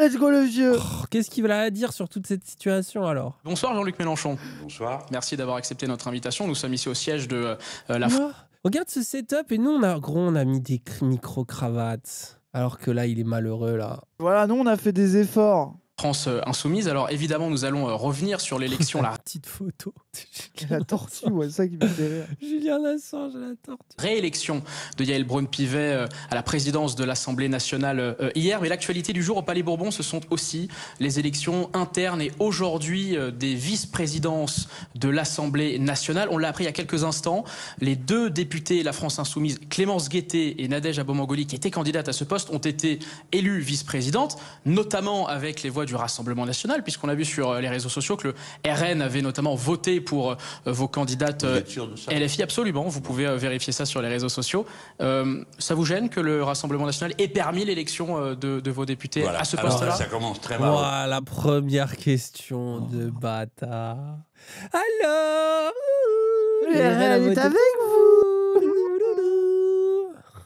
let's go le vieux. Qu'est-ce qu'il va à dire sur toute cette situation alors? Bonsoir Jean-Luc Mélenchon. Bonsoir. Merci d'avoir accepté notre invitation. Nous sommes ici au siège de la France. Regarde ce setup et nous on a mis des micro-cravates. Alors que là il est malheureux là. Voilà, nous on a fait des efforts. France insoumise. Alors évidemment, nous allons revenir sur l'élection. La petite photo. La tortue, ouais, c'est ça qui me fait rire. Julien Assange, la tortue. Réélection de Yael Braun-Pivet à la présidence de l'Assemblée nationale hier. Mais l'actualité du jour au Palais Bourbon, ce sont aussi les élections internes et aujourd'hui des vice-présidences de l'Assemblée nationale. On l'a appris il y a quelques instants. Les deux députés La France insoumise, Clémence Guettet et Nadège Abomangoli, qui étaient candidates à ce poste, ont été élues vice-présidentes, notamment avec les voix du Rassemblement national, puisqu'on a vu sur les réseaux sociaux que le RN avait notamment voté pour vos candidates LFI. Absolument, vous pouvez vérifier ça sur les réseaux sociaux. Ça vous gêne que le Rassemblement national ait permis l'élection de vos députés à ce poste-là? Ça commence très mal. Voilà la première question de bâtard. Alors Le RN est avec vous.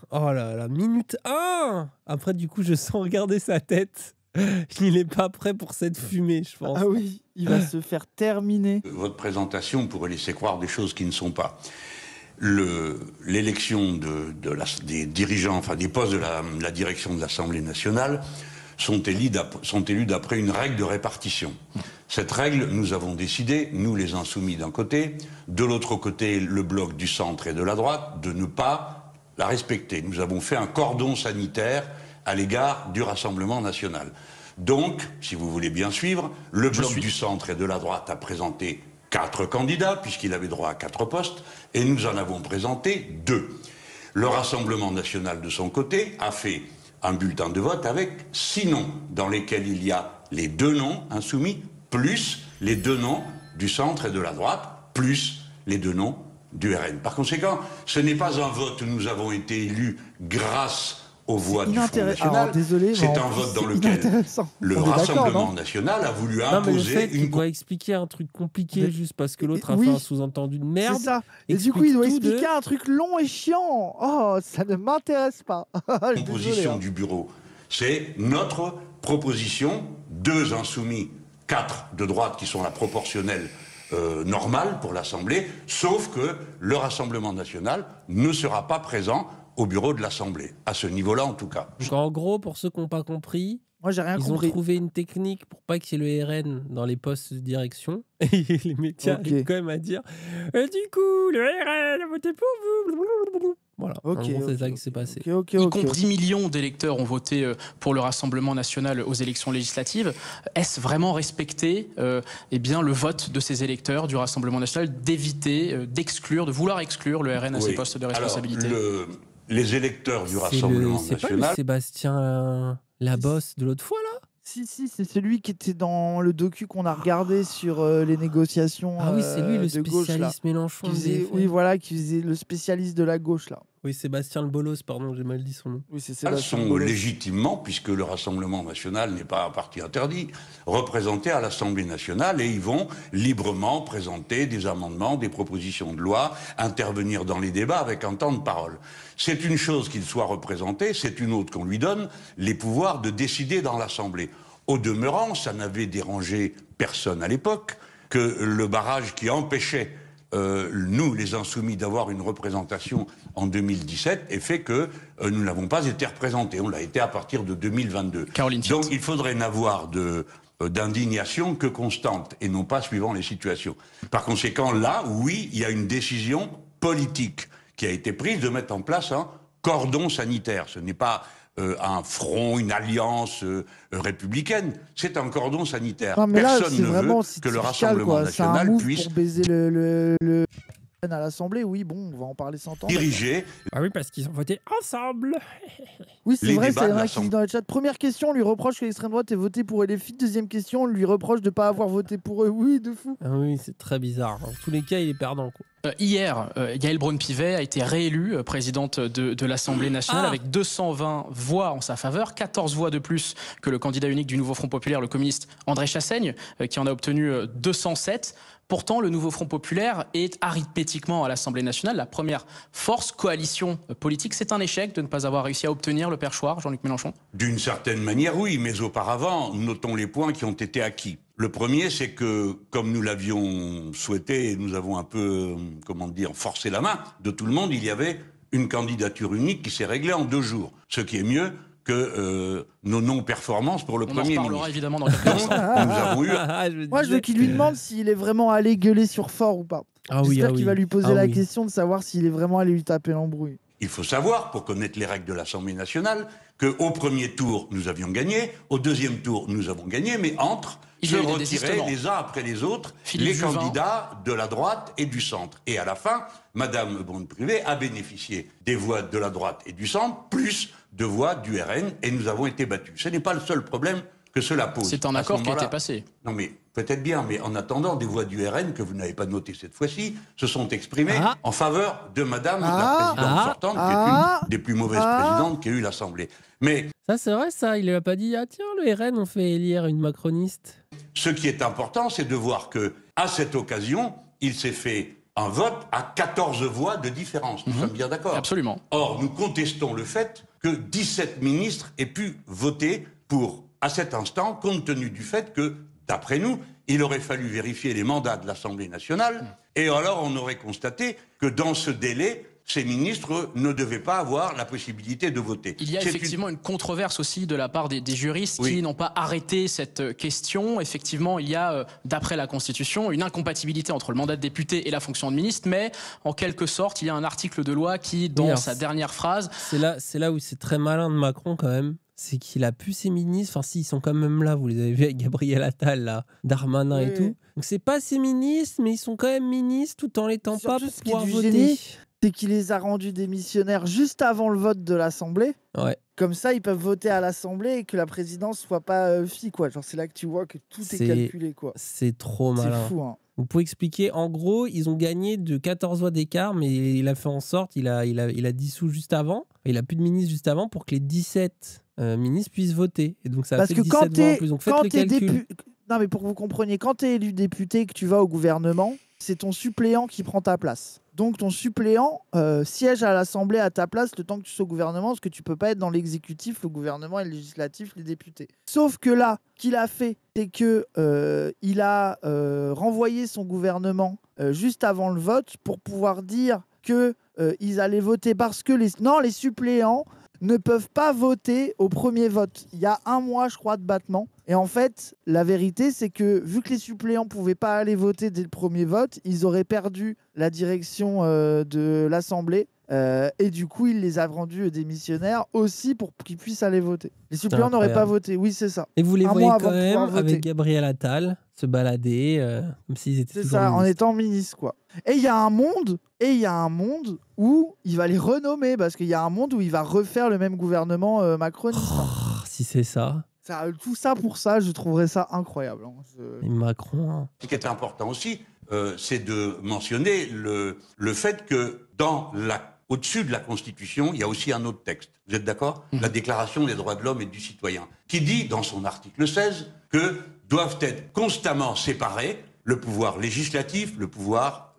Oh là là, minute 1. Après du coup je sens regarder sa tête. Il n'est pas prêt pour cette fumée, je pense. Ah oui, il va se faire terminer. Votre présentation pourrait laisser croire des choses qui ne sont pas. L'élection des dirigeants, enfin des postes de la direction de l'Assemblée nationale sont élus d'après une règle de répartition. Cette règle, nous avons décidé, nous les insoumis d'un côté, de l'autre côté le bloc du centre et de la droite, de ne pas la respecter. Nous avons fait un cordon sanitaire à l'égard du Rassemblement national. Donc, si vous voulez bien suivre, le bloc du centre et de la droite a présenté 4 candidats, puisqu'il avait droit à 4 postes, et nous en avons présenté 2. Le Rassemblement national, de son côté, a fait un bulletin de vote avec 6 noms, dans lesquels il y a les 2 noms insoumis, plus les 2 noms du centre et de la droite, plus les 2 noms du RN. Par conséquent, ce n'est pas un vote où nous avons été élus grâce aux voix du Front National. C'est un vote dans lequel le Rassemblement national a voulu imposer il doit expliquer un truc compliqué juste parce que l'autre a fait un sous-entendu de merde. C'est ça. Et du coup, il doit expliquer un truc long et chiant. Oh, ça ne m'intéresse pas. Composition du bureau. C'est notre proposition, 2 insoumis, 4 de droite qui sont la proportionnelle normale pour l'Assemblée, sauf que le Rassemblement national ne sera pas présent au bureau de l'Assemblée, à ce niveau-là en tout cas. Donc en gros, pour ceux qui n'ont pas compris, moi j'ai rien compris. Ils ont trouvé une technique pour pas qu'il y ait le RN dans les postes de direction. Et les médias arrivent quand même à dire du coup, le RN a voté pour vous. Voilà, c'est ça qui s'est passé. Y compris 10 millions d'électeurs ont voté pour le Rassemblement national aux élections législatives. Est-ce vraiment respecter bien, le vote de ces électeurs du Rassemblement national, d'éviter, d'exclure, de vouloir exclure le RN à ses postes de responsabilité? Alors, les électeurs du Rassemblement national... C'est pas le Sébastien Labosse de l'autre fois, là? Si, c'est celui qui était dans le docu qu'on a regardé sur les négociations. Ah oui, c'est lui le spécialiste gauche, Mélenchon. Oui, voilà, qui faisait le spécialiste de la gauche, là. Oui, Sébastien Le Bolos, pardon, j'ai mal dit son nom. Oui, c'est Sébastien. Ils sont légitimement, puisque le Rassemblement national n'est pas un parti interdit, représentés à l'Assemblée nationale et ils vont librement présenter des amendements, des propositions de loi, intervenir dans les débats avec un temps de parole. C'est une chose qu'ils soient représentés, c'est une autre qu'on lui donne les pouvoirs de décider dans l'Assemblée. Au demeurant, ça n'avait dérangé personne à l'époque que le barrage qui empêchait nous, les insoumis, d'avoir une représentation en 2017 ait fait que nous n'avons pas été représentés. On l'a été à partir de 2022. Donc il faudrait n'avoir d'indignation que constante et non pas suivant les situations. Par conséquent, là, oui, il y a une décision politique qui a été prise de mettre en place un cordon sanitaire. Ce n'est pas un front, une alliance républicaine. C'est un cordon sanitaire. Personne ne veut que le Rassemblement national puisse... pour baiser le à l'Assemblée, oui, bon, on va en parler 100 ans. Diriger. Ah oui, parce qu'ils ont voté ensemble. Oui, c'est vrai, c'est vrai qui dit dans le chat. Première question, on lui reproche que l'extrême droite ait voté pour LFI. Deuxième question, on lui reproche de ne pas avoir voté pour eux. Oui, de fou. Ah oui, c'est très bizarre. Dans tous les cas, il est perdant, quoi. Hier, Yaël Braun-Pivet a été réélue présidente de l'Assemblée nationale avec 220 voix en sa faveur, 14 voix de plus que le candidat unique du Nouveau Front Populaire, le communiste André Chassaigne, qui en a obtenu 207. Pourtant, le Nouveau Front Populaire est arithmétiquement à l'Assemblée nationale la première force coalition politique. C'est un échec de ne pas avoir réussi à obtenir le perchoir, Jean-Luc Mélenchon? D'une certaine manière, oui, mais auparavant, notons les points qui ont été acquis. Le premier, c'est que, comme nous l'avions souhaité, et nous avons un peu, forcé la main de tout le monde, il y avait une candidature unique qui s'est réglée en 2 jours. Ce qui est mieux que nos non-performances pour le Premier ministre. On en reparlera évidemment dans quelques instants. Nous avons eu... Moi, je veux qu'il lui demande s'il est vraiment allé gueuler sur Faure ou pas. J'espère qu'il va lui poser la question de savoir s'il est vraiment allé lui taper l'embrouille. Il faut savoir, pour connaître les règles de l'Assemblée nationale, qu'au premier tour, nous avions gagné, au deuxième tour, nous avons gagné, mais se retiraient les uns après les autres les candidats de la droite et du centre. Et à la fin, Madame Braun-Pivet a bénéficié des voix de la droite et du centre, plus de voix du RN, et nous avons été battus. Ce n'est pas le seul problème que cela pose. C'est un accord qui a été passé. Non mais, peut-être bien, mais en attendant, des voix du RN, que vous n'avez pas notées cette fois-ci, se sont exprimées en faveur de Madame la présidente sortante, qui est une des plus mauvaises présidentes qu'ait eu l'Assemblée. Mais ça, c'est vrai, ça. Il lui a pas dit, tiens, le RN, on fait élire une macroniste. Ce qui est important, c'est de voir que, à cette occasion, il s'est fait un vote à 14 voix de différence. Nous sommes bien d'accord? Absolument. Or, nous contestons le fait que 17 ministres aient pu voter pour, à cet instant, compte tenu du fait que, d'après nous, il aurait fallu vérifier les mandats de l'Assemblée nationale, et alors on aurait constaté que dans ce délai, ces ministres ne devaient pas avoir la possibilité de voter. Il y a effectivement une controverse aussi de la part des juristes qui n'ont pas arrêté cette question. Effectivement, il y a, d'après la Constitution, une incompatibilité entre le mandat de député et la fonction de ministre, mais en quelque sorte, il y a un article de loi qui, dans sa dernière phrase... C'est là où c'est très malin de Macron quand même. C'est qu'il a pu ses ministres, enfin s'ils sont quand même là, vous les avez vus avec Gabriel Attal, là, Darmanin et tout. Donc c'est pas ses ministres, mais ils sont quand même ministres tout en l'étant pas pour pouvoir voter. C'est qu'il les a rendus démissionnaires juste avant le vote de l'Assemblée. Ouais. Comme ça, ils peuvent voter à l'Assemblée et que la présidence soit pas fille, quoi. Genre, c'est là que tu vois que tout est calculé, quoi. C'est trop malin. C'est fou, hein. Vous pouvez expliquer, en gros, ils ont gagné de 14 voix d'écart, mais il a fait en sorte, il a dissous juste avant, il a plus de ministres juste avant pour que les 17 ministres puissent voter. Et donc ça a fait 17 voix en plus. Donc faites le calcul. Non, mais pour que vous compreniez, quand tu es élu député et que tu vas au gouvernement, c'est ton suppléant qui prend ta place. Donc ton suppléant siège à l'Assemblée à ta place le temps que tu sois au gouvernement, parce que tu peux pas être dans l'exécutif, le gouvernement et le législatif, les députés. Sauf que là, qu'il a fait, c'est que il a renvoyé son gouvernement juste avant le vote pour pouvoir dire que ils allaient voter parce que les suppléants ne peuvent pas voter au premier vote. Il y a 1 mois, je crois, de battement. Et en fait, la vérité, c'est que vu que les suppléants ne pouvaient pas aller voter dès le premier vote, ils auraient perdu la direction de l'Assemblée. Et du coup, il les a rendus démissionnaires aussi pour qu'ils puissent aller voter. Les suppléants n'auraient pas voté. Oui, c'est ça. Et vous les voyez quand même avec Gabriel Attal se balader comme s'ils étaient toujours ministres. En étant ministre, quoi. Et il y a un monde où il va les renommer, parce qu'il y a un monde où il va refaire le même gouvernement macroniste. Si c'est ça. Tout ça pour ça, je trouverais ça incroyable. Et Macron. Hein. Ce qui est important aussi, c'est de mentionner le fait que au-dessus de la Constitution, il y a aussi un autre texte. Vous êtes d'accord ? La Déclaration des droits de l'homme et du citoyen, qui dit dans son article 16 que doivent être constamment séparés le pouvoir législatif, le pouvoir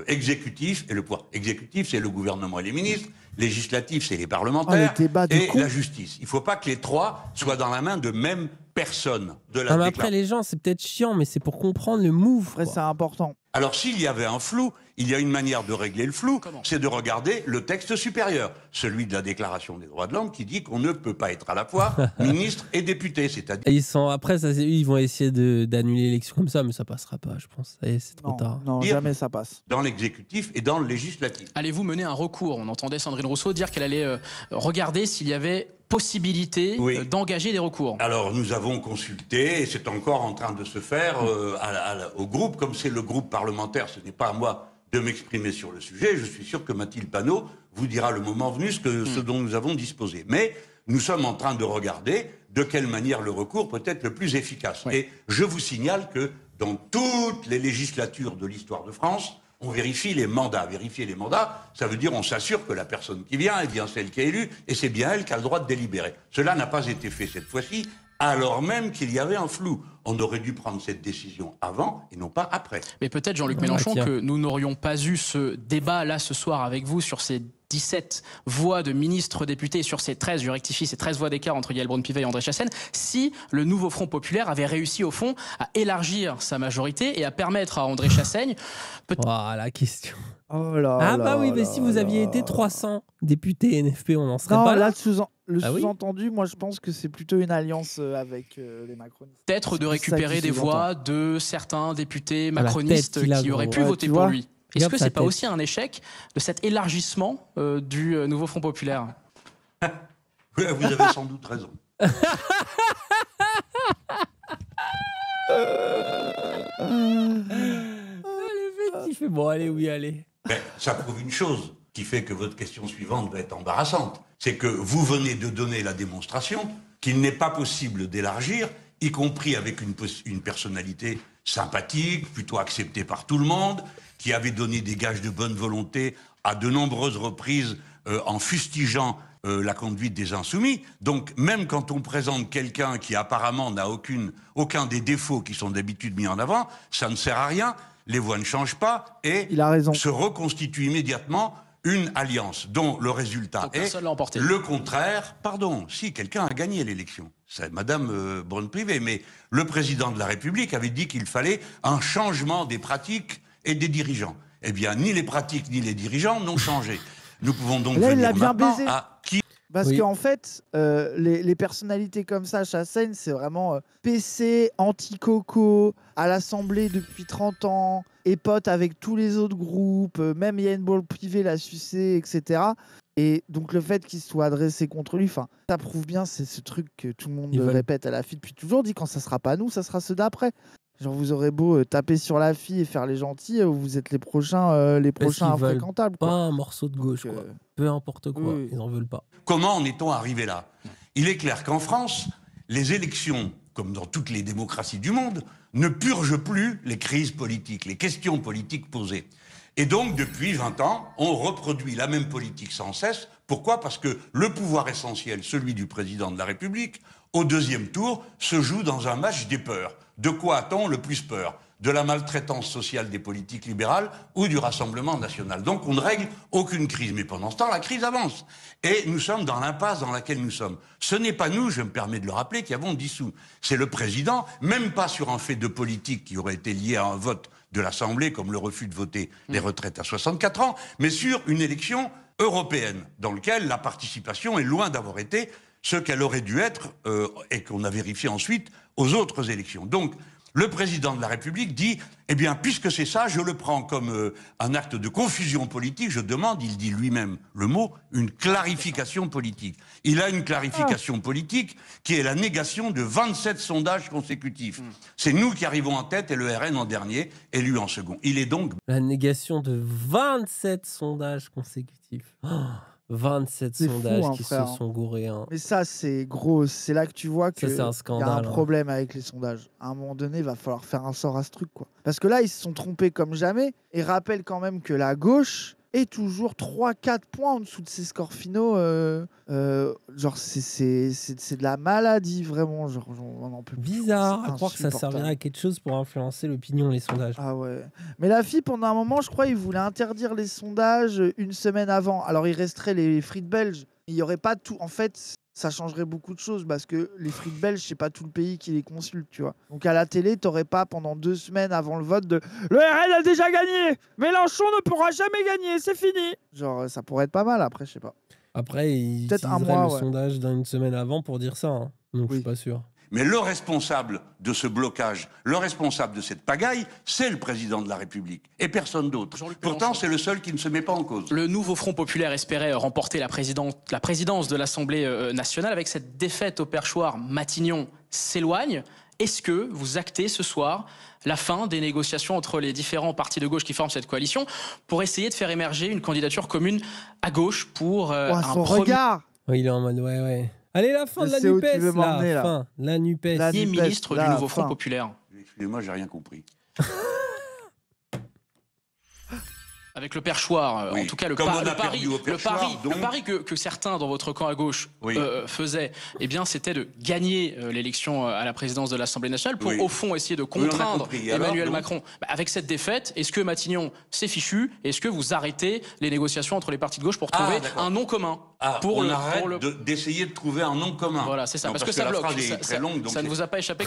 exécutif, et le pouvoir exécutif, c'est le gouvernement et les ministres, législatif, c'est les parlementaires, et la justice. Il ne faut pas que les 3 soient dans la main de même personne de la déclaration. Après, les gens, c'est peut-être chiant, mais c'est pour comprendre le move. Après, c'est important. Alors, s'il y avait un flou, il y a une manière de régler le flou, c'est de regarder le texte supérieur, celui de la Déclaration des droits de l'homme, qui dit qu'on ne peut pas être à la fois ministre et député. C'est-à-dire... Après, ils vont essayer d'annuler l'élection comme ça, mais ça passera pas, je pense. C'est trop tard. Non, jamais ça passe. Dans l'exécutif et dans le législatif. Allez-vous mener un recours ? On entendait Sandrine Rousseau dire qu'elle allait regarder s'il y avait possibilité d'engager des recours. Alors nous avons consulté, et c'est encore en train de se faire au groupe, comme c'est le groupe parlementaire, ce n'est pas à moi de m'exprimer sur le sujet, je suis sûr que Mathilde Panot vous dira le moment venu ce dont nous avons disposé. Mais nous sommes en train de regarder de quelle manière le recours peut être le plus efficace. Et je vous signale que dans toutes les législatures de l'histoire de France, on vérifie les mandats. Vérifier les mandats, ça veut dire on s'assure que la personne qui vient est bien celle qui est élue, et c'est bien elle qui a le droit de délibérer. Cela n'a pas été fait cette fois-ci, alors même qu'il y avait un flou. On aurait dû prendre cette décision avant et non pas après. Mais peut-être, Jean-Luc Mélenchon, que nous n'aurions pas eu ce débat là ce soir avec vous sur ces 17 voix de ministres députés sur ces 13, je rectifie, ces 13 voix d'écart entre Yael Braun-Pivet et André Chassaigne, si le nouveau Front Populaire avait réussi au fond à élargir sa majorité et à permettre à André Chassaigne... La question. Oh là Ah là bah oui, mais là si vous aviez là. été 300 députés NFP, on n'en serait Non, pas là. là, le Ah oui sous-entendu, moi je pense que c'est plutôt une alliance avec les macronistes. Peut-être de C'est récupérer ça qui des sous-entend. voix de certains députés la macronistes tête qu'il a, qui auraient gros. pu Ouais, voter tu pour vois. lui. Est-ce que sa c'est pas tête. aussi un échec de cet élargissement du nouveau Front Populaire? Oui, vous avez sans doute raison. Le mec qui fait bon, allez, oui, allez. Mais ça prouve une chose qui fait que votre question suivante va être embarrassante. C'est que vous venez de donner la démonstration qu'il n'est pas possible d'élargir, y compris avec une personnalité sympathique, plutôt acceptée par tout le monde, qui avait donné des gages de bonne volonté à de nombreuses reprises en fustigeant la conduite des Insoumis. Donc, même quand on présente quelqu'un qui apparemment n'a aucun des défauts qui sont d'habitude mis en avant, ça ne sert à rien, les voix ne changent pas et Il a raison. se reconstitue immédiatement une alliance dont le résultat Donc est personne l'a emporté. le contraire. Pardon, si quelqu'un a gagné l'élection, c'est Madame Braun-Pivet, mais le président de la République avait dit qu'il fallait un changement des pratiques et des dirigeants. Eh bien, ni les pratiques ni les dirigeants n'ont changé. Nous pouvons donc Là, il venir l'a bien maintenant baisé. à qui. Parce Oui. qu'en fait, les personnalités comme ça, Chassaigne, c'est vraiment PC, anti-coco, à l'Assemblée depuis 30 ans, et pote avec tous les autres groupes, même Yael Braun-Pivet l'a sucé, etc. Et donc le fait qu'il soit adressé contre lui, ça prouve bien, c'est ce truc que tout le monde Ils veulent- répète à la fille depuis toujours, dit quand ça sera pas nous, ça sera ceux d'après. Genre vous aurez beau taper sur la fille et faire les gentils, vous êtes les prochains qu'ils veulent infréquentables. Pas Quoi. un morceau de gauche, Donc, quoi. Peu importe quoi, oui. ils en veulent pas. Comment en est-on arrivé là? Il est clair qu'en France, les élections, comme dans toutes les démocraties du monde, ne purgent plus les crises politiques, les questions politiques posées. Et donc, depuis 20 ans, on reproduit la même politique sans cesse. Pourquoi? Parce que le pouvoir essentiel, celui du président de la République, au deuxième tour, se joue dans un match des peurs. De quoi a-t-on le plus peur? De la maltraitance sociale des politiques libérales ou du Rassemblement national. Donc on ne règle aucune crise. Mais pendant ce temps, la crise avance. Et nous sommes dans l'impasse dans laquelle nous sommes. Ce n'est pas nous, je me permets de le rappeler, qui avons dissous. C'est le président, même pas sur un fait de politique qui aurait été lié à un vote de l'Assemblée, comme le refus de voter les retraites à 64 ans, mais sur une élection européenne, dans laquelle la participation est loin d'avoir été ce qu'elle aurait dû être, et qu'on a vérifié ensuite aux autres élections. Donc, le président de la République dit, eh bien, puisque c'est ça, je le prends comme un acte de confusion politique, je demande, il dit lui-même le mot, une clarification politique. Il a une clarification politique qui est la négation de 27 sondages consécutifs. C'est nous qui arrivons en tête et le RN en dernier, élu en second. Il est donc... La négation de 27 sondages consécutifs. Oh, 27 C'est fou, sondages hein, qui frère. se sont gourés. Hein. Mais ça, c'est gros. C'est là que tu vois Ça, qu'il c'est y un a un scandale. Hein. problème avec les sondages. À un moment donné, il va falloir faire un sort à ce truc, quoi. Parce que là, ils se sont trompés comme jamais. Et rappelle quand même que la gauche est toujours 3-4 points en dessous de ses scores finaux. Genre, c'est de la maladie, vraiment. Genre, on en peut plus. Bizarre C'est à croire que ça insupportable. servirait à quelque chose pour influencer l'opinion, les sondages. Ah ouais. Mais la FI, pendant un moment, je crois, il voulait interdire les sondages une semaine avant. Alors, il resterait les frites belges. Il n'y aurait pas tout. En fait, ça changerait beaucoup de choses parce que les frites belges, c'est pas tout le pays qui les consulte, tu vois. Donc, à la télé, t'aurais pas pendant 2 semaines avant le vote de le RN a déjà gagné. Mélenchon ne pourra jamais gagner, c'est fini. Genre, ça pourrait être pas mal après, je sais pas. Après, ils Peut-être un utiliseraient mois, le ouais. sondage d'une semaine avant pour dire ça. Hein. Donc, je suis pas sûr. Mais le responsable de ce blocage, le responsable de cette pagaille, c'est le président de la République et personne d'autre. Jean-Luc Pourtant, Mélenchon. c'est le seul qui ne se met pas en cause. Le nouveau Front Populaire espérait remporter la présidence de l'Assemblée nationale. Avec cette défaite au perchoir, Matignon s'éloigne. Est-ce que vous actez ce soir la fin des négociations entre les différents partis de gauche qui forment cette coalition pour essayer de faire émerger une candidature commune à gauche pour Oh, un son premier regard. Ouais, il est en mode ouais. Allez, la fin Je de la sais où tu NUPES, veux m'emmener, là. Fin. La NUPES. La NUPES, ministre du la nouveau Front fin. Populaire. Excusez-moi, j'ai rien compris. Avec le perchoir, Oui. en tout cas le Comme on a pari, perdu au perchoir, le pari que certains dans votre camp à gauche Oui. faisaient, eh bien, c'était de gagner l'élection à la présidence de l'Assemblée nationale pour, Oui. au fond, essayer de Oui, on a contraindre compris. Et alors, Emmanuel donc Macron. Bah, avec cette défaite, est-ce que Matignon s'est fichu? Est-ce que vous arrêtez les négociations entre les partis de gauche pour trouver d'accord. un nom commun on arrête d'essayer de trouver un nom commun. Voilà, c'est ça. Non, parce que ça la bloque. phrase est très longue. Donc Ça ne vous a pas échappé?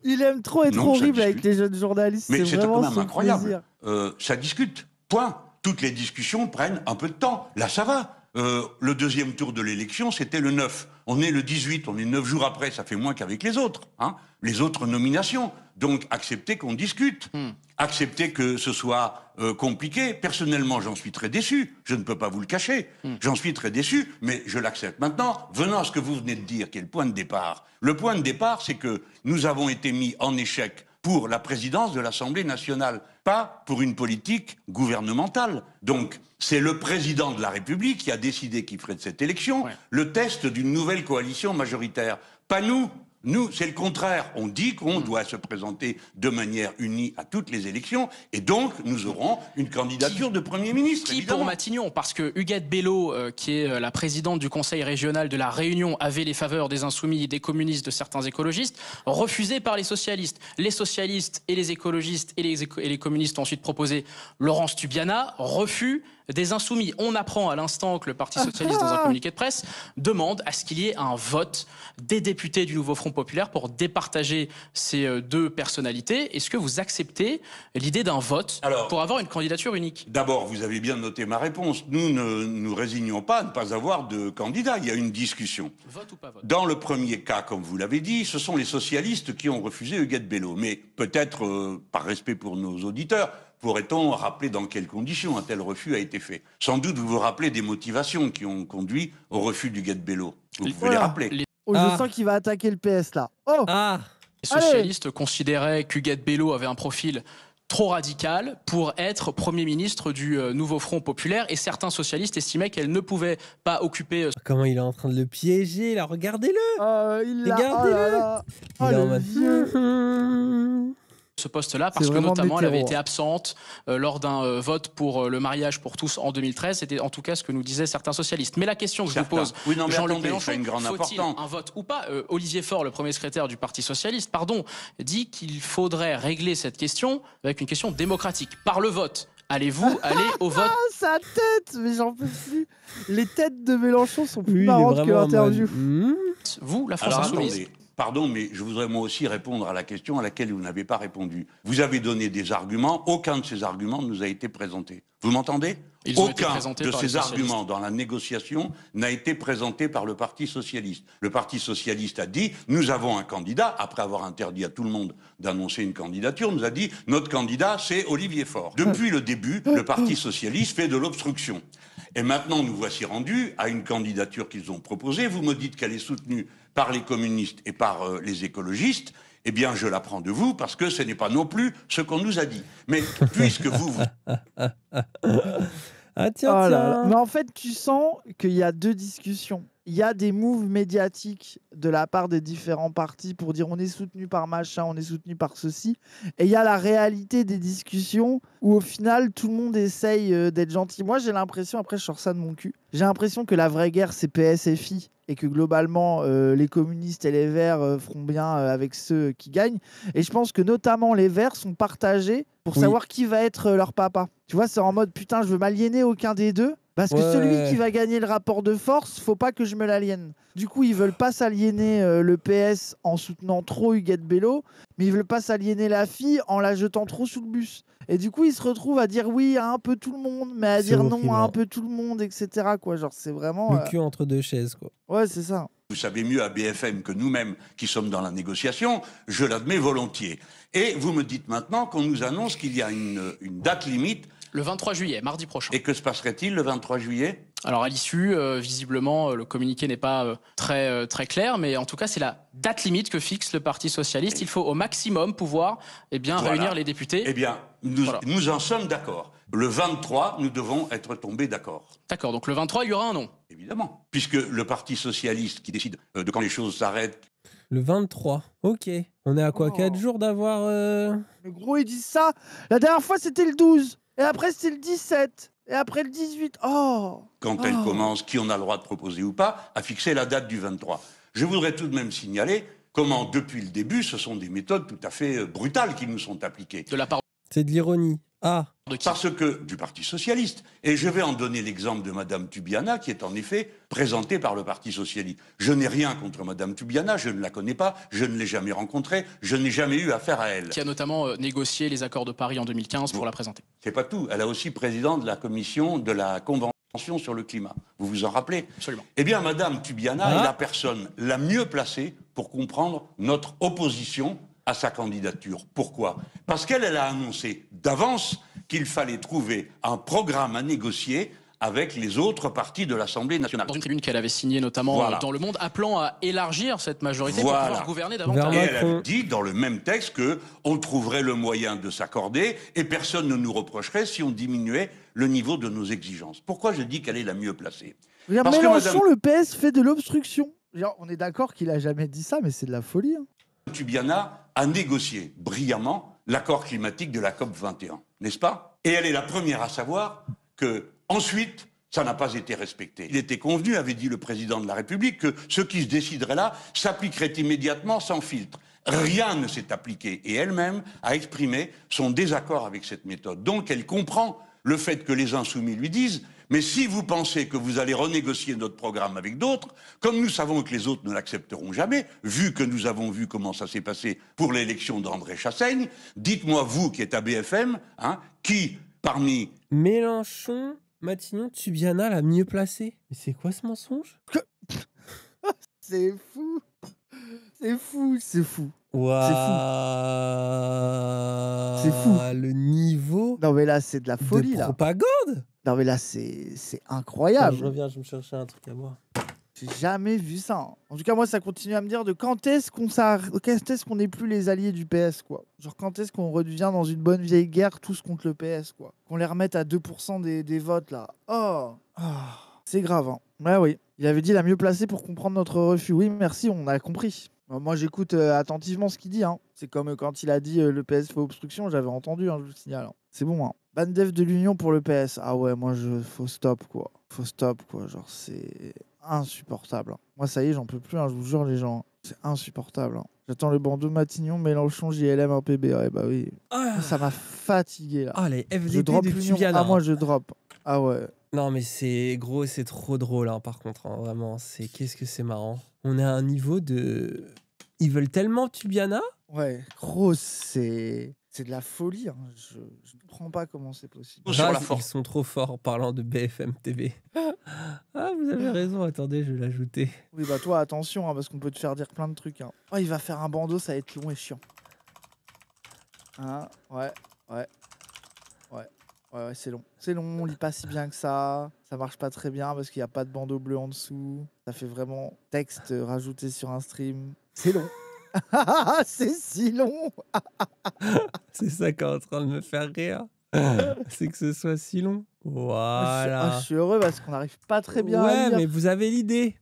Il aime trop être Non, ça horrible avec discute. les jeunes journalistes. Mais c'est c'est vraiment quand même son incroyable. plaisir. Ça discute. Point. Toutes les discussions prennent un peu de temps. Là, ça va. Le deuxième tour de l'élection, c'était le 9. On est le 18, on est 9 jours après, ça fait moins qu'avec les autres. Hein, les autres nominations. Donc, acceptez qu'on discute. Acceptez que ce soit compliqué. Personnellement, j'en suis très déçu. Je ne peux pas vous le cacher. J'en suis très déçu, mais je l'accepte maintenant. Venant à ce que vous venez de dire, qui est le point de départ. Le point de départ, c'est que nous avons été mis en échec pour la présidence de l'Assemblée nationale, pas pour une politique gouvernementale. Donc, c'est le président de la République qui a décidé qu'il ferait de cette élection le test d'une nouvelle coalition majoritaire. Pas nous. Nous, c'est le contraire. On dit qu'on doit se présenter de manière unie à toutes les élections, et donc nous aurons une candidature de Premier ministre. Qui évidemment. pour Matignon? Parce que Huguette Bello, qui est la présidente du conseil régional de la Réunion, avait les faveurs des insoumis, des communistes, de certains écologistes, refusée par les socialistes. Les socialistes et les écologistes et les communistes ont ensuite proposé Laurence Tubiana, refus des insoumis. On apprend à l'instant que le Parti socialiste, dans un communiqué de presse, demande à ce qu'il y ait un vote des députés du Nouveau Front populaire pour départager ces deux personnalités. Est-ce que vous acceptez l'idée d'un vote pour avoir une candidature unique? D'abord, vous avez bien noté ma réponse. Nous ne nous résignons pas à ne pas avoir de candidat. Il y a une discussion. Vote ou pas vote? Dans le premier cas, comme vous l'avez dit, ce sont les socialistes qui ont refusé Huguette Bello. Mais peut-être, par respect pour nos auditeurs, pourrait-on rappeler dans quelles conditions un tel refus a été fait? Sans doute vous vous rappelez des motivations qui ont conduit au refus d'Huguette Bello. Vous pouvez les rappeler. Oh, je sens qu'il va attaquer le PS là. Oh Les socialistes considéraient qu'Huguette Bello avait un profil trop radical pour être Premier ministre du Nouveau Front populaire, et certains socialistes estimaient qu'elle ne pouvait pas occuper... Comment il est en train de le piéger là, regardez-le. Regardez-le. Il est en mode... vieux. ce poste-là, parce que notamment elle avait été absente lors d'un vote pour le mariage pour tous en 2013. C'était en tout cas ce que nous disaient certains socialistes. Mais la question que je vous pose, Jean-Luc Mélenchon, faut-il un vote ou pas? Olivier Faure, le premier secrétaire du Parti socialiste, dit qu'il faudrait régler cette question avec une question démocratique, par le vote. Allez-vous aller au vote? Sa tête, mais j'en peux plus. Les têtes de Mélenchon sont plus marrantes que l'interview. Vous, la France insoumise. Pardon, mais je voudrais moi aussi répondre à la question à laquelle vous n'avez pas répondu. Vous avez donné des arguments, aucun de ces arguments ne nous a été présenté. Vous m'entendez? Aucun de ces arguments dans la négociation n'a été présenté par le Parti socialiste. Le Parti socialiste a dit, nous avons un candidat, après avoir interdit à tout le monde d'annoncer une candidature, nous a dit, notre candidat, c'est Olivier Faure. Depuis le début, le Parti socialiste fait de l'obstruction. Et maintenant, nous voici rendus à une candidature qu'ils ont proposée. Vous me dites qu'elle est soutenue par les communistes et par les écologistes. Eh bien, je la prends de vous, parce que ce n'est pas non plus ce qu'on nous a dit. Mais puisque vous... Ah tiens. Mais en fait, tu sens qu'il y a deux discussions. Il y a des moves médiatiques de la part des différents partis pour dire on est soutenu par machin, on est soutenu par ceci. Et il y a la réalité des discussions où au final tout le monde essaye d'être gentil. Moi j'ai l'impression, après je sors ça de mon cul, j'ai l'impression que la vraie guerre c'est PS-FI et que globalement les communistes et les Verts feront bien avec ceux qui gagnent. Et je pense que notamment les Verts sont partagés pour savoir qui va être leur papa. Tu vois, c'est en mode putain je veux m'aliéner aucun des deux. Parce que celui qui va gagner le rapport de force, faut pas que je me l'aliène. Du coup, ils veulent pas s'aliéner le PS en soutenant trop Huguette Bello, mais ils veulent pas s'aliéner la fille en la jetant trop sous le bus. Et du coup, ils se retrouvent à dire oui à un peu tout le monde, mais à dire non à un peu tout le monde, etc. Quoi. Genre, c'est vraiment... Le cul entre deux chaises, quoi. Ouais, c'est ça. Vous savez mieux à BFM que nous-mêmes qui sommes dans la négociation, je l'admets volontiers. Et vous me dites maintenant qu'on nous annonce qu'il y a une date limite. Le 23 juillet, mardi prochain. Et que se passerait-il le 23 juillet? Alors à l'issue, visiblement, le communiqué n'est pas très clair, mais en tout cas, c'est la date limite que fixe le Parti socialiste. Il faut au maximum pouvoir réunir les députés. Eh bien, nous en sommes d'accord. Le 23, nous devons être tombés d'accord. D'accord, donc le 23, il y aura un nom. Évidemment, puisque le Parti socialiste qui décide de quand les choses s'arrêtent... Le 23, ok. On est à quoi, 4 jours d'avoir... Le gros, ils disent ça. La dernière fois, c'était le 12. Et après, c'est le 17. Et après le 18. Oh. Quand elle commence, qui on a le droit de proposer ou pas, à fixer la date du 23. Je voudrais tout de même signaler comment, depuis le début, ce sont des méthodes tout à fait brutales qui nous sont appliquées. De la part C'est de l'ironie. Ah, de qui? Parce que, du Parti Socialiste. Et je vais en donner l'exemple de Madame Tubiana, qui est en effet présentée par le Parti Socialiste. Je n'ai rien contre Madame Tubiana, je ne la connais pas, je ne l'ai jamais rencontrée, je n'ai jamais eu affaire à elle. Qui a notamment négocié les accords de Paris en 2015 pour la présenter. C'est pas tout. Elle a aussi président de la commission de la Convention sur le climat. Vous vous en rappelez? Absolument. Eh bien, Madame Tubiana est la personne la mieux placée pour comprendre notre opposition à sa candidature. Pourquoi? Parce qu'elle a annoncé d'avance qu'il fallait trouver un programme à négocier avec les autres partis de l'Assemblée nationale. Dans une tribune qu'elle avait signée notamment dans Le Monde, appelant à élargir cette majorité pour pouvoir gouverner davantage. Et elle avait dit dans le même texte qu'on trouverait le moyen de s'accorder et personne ne nous reprocherait si on diminuait le niveau de nos exigences. Pourquoi je dis qu'elle est la mieux placée? Regarde, Mélenchon, le PS fait de l'obstruction. On est d'accord qu'il a jamais dit ça, mais c'est de la folie. Hein. Tubiana a négocié brillamment l'accord climatique de la COP21, n'est-ce pas? Et elle est la première à savoir que, ensuite, ça n'a pas été respecté. Il était convenu, avait dit le président de la République, que ce qui se déciderait là s'appliquerait immédiatement sans filtre. Rien ne s'est appliqué et elle-même a exprimé son désaccord avec cette méthode. Donc elle comprend le fait que les insoumis lui disent « Mais si vous pensez que vous allez renégocier notre programme avec d'autres, comme nous savons que les autres ne l'accepteront jamais, vu que nous avons vu comment ça s'est passé pour l'élection d'André Chassaigne, dites-moi, vous qui êtes à BFM, qui parmi... » Mélenchon, Matignon, Tubiana la mieux placée. Mais c'est quoi ce mensonge? C'est fou. C'est fou, c'est fou. Wow. C'est fou. Le niveau. Non mais là c'est de la folie de là. Propagande. Non mais là c'est incroyable. Je reviens, je me cherchais un truc à boire. J'ai jamais vu ça. Hein. En tout cas moi ça continue à me dire de quand est-ce qu'on n'est plus les alliés du PS quoi. Genre quand est-ce qu'on redevient dans une bonne vieille guerre tous contre le PS quoi. Qu'on les remette à 2% des votes là. Oh. C'est grave. Hein. Ouais oui. Il avait dit la mieux placée pour comprendre notre refus. Oui merci on a compris. Moi, j'écoute attentivement ce qu'il dit. Hein. C'est comme quand il a dit le PS fait obstruction, j'avais entendu, hein, je vous signale. Hein. C'est bon. Hein. Ban def de l'Union pour le PS. Ah ouais, moi, faut stop, quoi. Faut stop, quoi. Genre, c'est insupportable. Hein. Moi, ça y est, j'en peux plus, hein, je vous jure, les gens. Hein. C'est insupportable. Hein. J'attends le bandeau Matignon, Mélenchon, JLM, RPB. Ouais, bah oui. Ça m'a fatigué, là. Ah, les FDP je drop de Tubiana. Ah, moi, je drop. Ah ouais. Non, mais c'est trop drôle, hein, par contre. Hein, vraiment, qu'est-ce que c'est marrant. On est à un niveau de... Ils veulent tellement Tubiana. Ouais, gros, c'est de la folie. Hein. Je ne comprends pas comment c'est possible. Ils sont trop forts en parlant de BFM TV. Ah, vous avez raison. Attendez, je vais l'ajouter. Oui, bah toi, attention, hein, parce qu'on peut te faire dire plein de trucs. Hein. Oh, il va faire un bandeau, ça va être long et chiant. Hein, ouais, c'est long. C'est long, on lit pas si bien que ça. Ça marche pas très bien parce qu'il n'y a pas de bandeau bleu en dessous. Ça fait vraiment texte rajouté sur un stream. C'est long. C'est si long. C'est ça qui est en train de me faire rire. C'est que ce soit si long. Voilà. Je suis heureux parce qu'on n'arrive pas très bien à lire. Ouais, mais vous avez l'idée.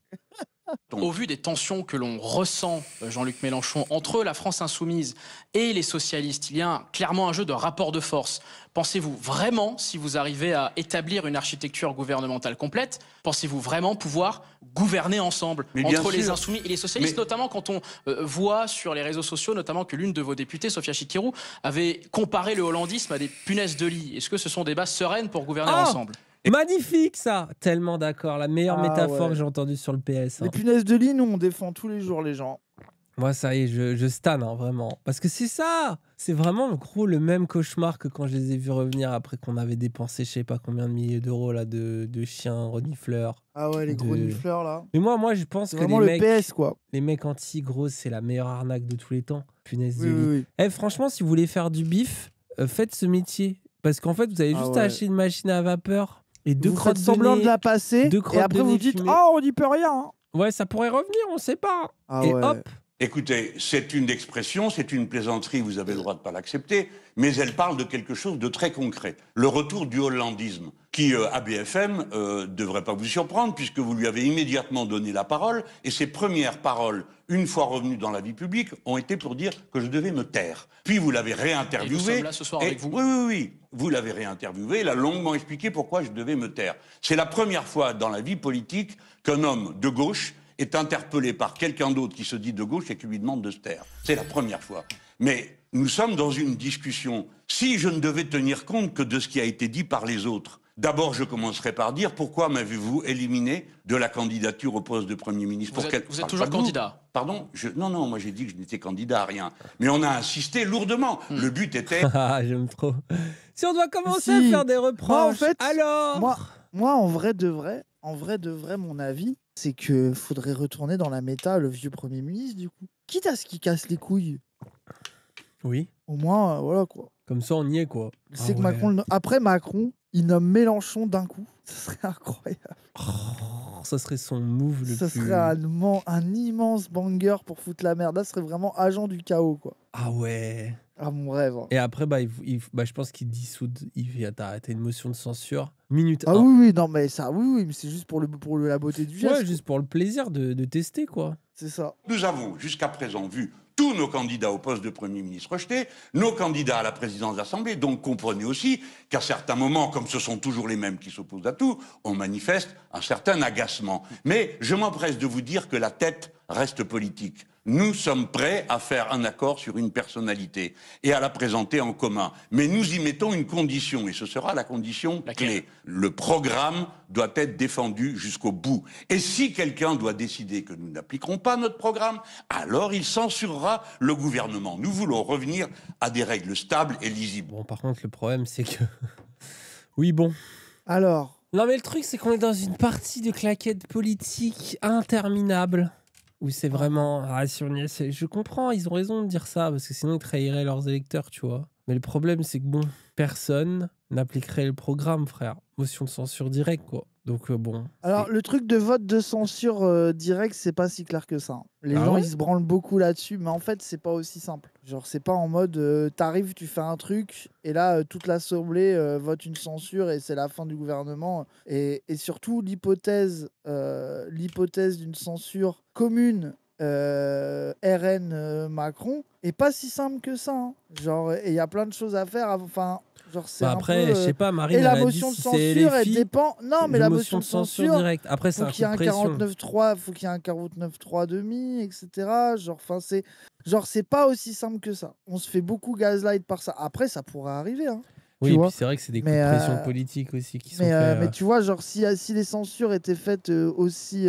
Au vu des tensions que l'on ressent, Jean-Luc Mélenchon, entre la France insoumise et les socialistes, il y a clairement un jeu de rapport de force. Pensez-vous vraiment, si vous arrivez à établir une architecture gouvernementale complète, pensez-vous vraiment pouvoir gouverner ensemble entre les insoumis et les socialistes, notamment quand on voit sur les réseaux sociaux, notamment que l'une de vos députées, Sophia Chikirou, avait comparé le hollandisme à des punaises de lit. Est-ce que ce sont des bases sereines pour gouverner ensemble ? Magnifique ça. Tellement d'accord. La meilleure métaphore que j'ai entendue sur le PS. Hein. Les punaises de lit, nous on défend tous les jours les gens. Moi ça y est, je stan hein, vraiment. Parce que c'est ça. C'est vraiment gros le même cauchemar que quand je les ai vus revenir après qu'on avait dépensé je sais pas combien de milliers d'euros là de chiens renifleurs. Ah ouais, les gros renifleurs là. Mais moi je pense que vraiment les mecs, PS, quoi. Les mecs anti-gros c'est la meilleure arnaque de tous les temps. Punaise de lit. Oui. Eh, franchement si vous voulez faire du bif, faites ce métier. Parce qu'en fait vous avez juste à acheter une machine à vapeur. Et deux crottes de semblant nez, de la passer, et après vous dites « Oh, on n'y peut rien hein. !» Ouais, ça pourrait revenir, on sait pas. Et hop. Écoutez, c'est une expression, c'est une plaisanterie, vous avez le droit de ne pas l'accepter, mais elle parle de quelque chose de très concret. Le retour du hollandisme. qui, à BFM, devrait pas vous surprendre, puisque vous lui avez immédiatement donné la parole, et ses premières paroles, une fois revenu dans la vie publique, ont été pour dire que je devais me taire. Puis vous l'avez réinterviewé. Et nous sommes là ce soir avec vous. Oui. Vous l'avez réinterviewé, il a longuement expliqué pourquoi je devais me taire. C'est la première fois dans la vie politique qu'un homme de gauche est interpellé par quelqu'un d'autre qui se dit de gauche et qui lui demande de se taire. C'est la première fois. Mais nous sommes dans une discussion. Si je ne devais tenir compte que de ce qui a été dit par les autres, d'abord je commencerai par dire pourquoi m'avez-vous éliminé de la candidature au poste de Premier ministre. Vous êtes toujours candidat. Pardon, non, moi j'ai dit que je n'étais candidat à rien. Mais on a insisté lourdement. Le but était... Ah, j'aime trop. Si on doit commencer à faire des reproches, moi, en fait, alors... Moi, en vrai de vrai, mon avis, c'est que faudrait retourner dans la méta le vieux Premier ministre, du coup. Quitte à ce qu'il casse les couilles. Oui. Au moins, voilà, quoi. Comme ça, on y est, quoi. C'est que Macron... Après Macron, il nomme Mélenchon d'un coup. Ça serait incroyable. Ça serait son move le ça plus... serait un immense banger pour foutre la merde. Là, ce serait vraiment agent du chaos, quoi. Ah ouais. Ah, mon rêve. Et après, je pense qu'il dissoude. Il va t'arrêter une motion de censure. Minute 1. Ah oui, non, mais ça, oui, mais c'est juste pour la beauté du geste. Ouais, juste pour le plaisir de tester, quoi. C'est ça. Nous avons jusqu'à présent vu tous nos candidats au poste de Premier ministre rejetés, nos candidats à la présidence de l'Assemblée, donc comprenez aussi qu'à certains moments, comme ce sont toujours les mêmes qui s'opposent à tout, on manifeste un certain agacement. Mais je m'empresse de vous dire que la tête reste politique. Nous sommes prêts à faire un accord sur une personnalité et à la présenter en commun. Mais nous y mettons une condition, et ce sera la condition clé. Le programme doit être défendu jusqu'au bout. Et si quelqu'un doit décider que nous n'appliquerons pas notre programme, alors il censurera le gouvernement. Nous voulons revenir à des règles stables et lisibles. Bon, par contre, le problème, c'est que... Oui, bon. Alors... Non, mais le truc, c'est qu'on est dans une partie de claquettes politiques interminable. Où c'est vraiment... Ah, si on y est, je comprends, ils ont raison de dire ça, parce que sinon ils trahiraient leurs électeurs, tu vois. Mais le problème, c'est que bon, personne n'appliquerait le programme, frère. Motion de censure directe, quoi. Donc bon... Alors, le truc de vote de censure direct, c'est pas si clair que ça. Les gens, ils se branlent beaucoup là-dessus, mais en fait, c'est pas aussi simple. Genre, c'est pas en mode, t'arrives, tu fais un truc, et là, toute l'Assemblée vote une censure, et c'est la fin du gouvernement. Et surtout, l'hypothèse d'une censure commune RN Macron est pas si simple que ça. Hein. Genre, et il y a plein de choses à faire. Enfin, genre, c'est après, un peu, je sais pas, Marine, et la elle a motion dit de si c'est censure, elle LFI, dépend. Non, mais la motion de censure directe. Après, c'est un coup de pression. Faut qu'il y ait un 49.3 demi, etc. Genre, enfin, c'est pas aussi simple que ça. On se fait beaucoup gaslight par ça. Après, ça pourrait arriver. Hein. Oui, et puis c'est vrai que c'est des coups de pression politique aussi qui sont faits. Mais tu vois, genre, si les censures étaient faites aussi